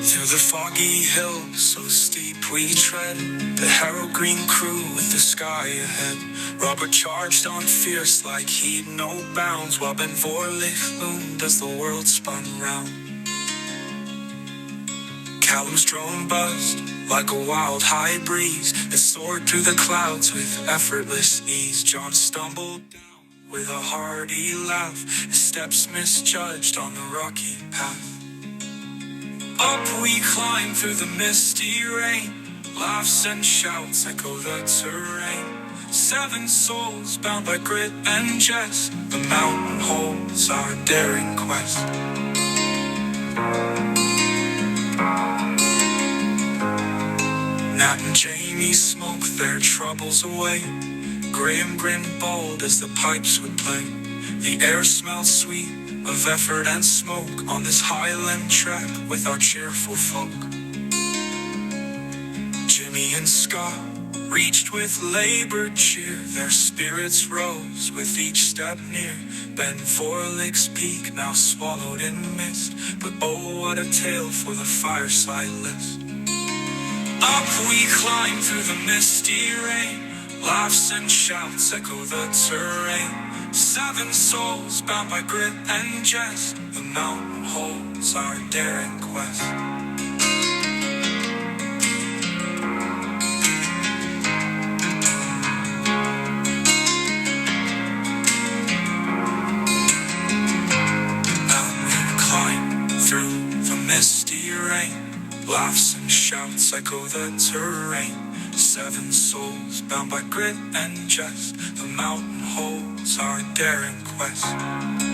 Through the foggy hills, so steep we tread, the Harrow Green crew with the sky ahead. Robert charged on fierce like he'd no bounds, while Ben Vorlich loomed as the world spun round. Callum's drone buzzed like a wild high breeze, it soared through the clouds with effortless ease. John stumbled down with a hearty laugh, his steps misjudged on the rocky path. Up we climb through the misty rain, laughs and shouts echo the terrain. 7 souls bound by grit and jest, the mountain holds our daring quest. Nat and Jamie smoke their troubles away, Graham grinned bold as the pipes would play. The air smelled sweet of effort and smoke on this highland trek with our cheerful folk. Jimmy and Scott reached with labored cheer, their spirits rose with each step near. Ben Vorlich's peak now swallowed in mist, but oh what a tale for the fireside list. Up we climb through the misty rain, laughs and shouts echo the terrain. 7 souls bound by grit and jest, the mountain holds our daring quest. Down we climb through the misty rain, laughs and shouts echo the terrain. 7 souls bound by grit and jest, the mountain holds our daring quest.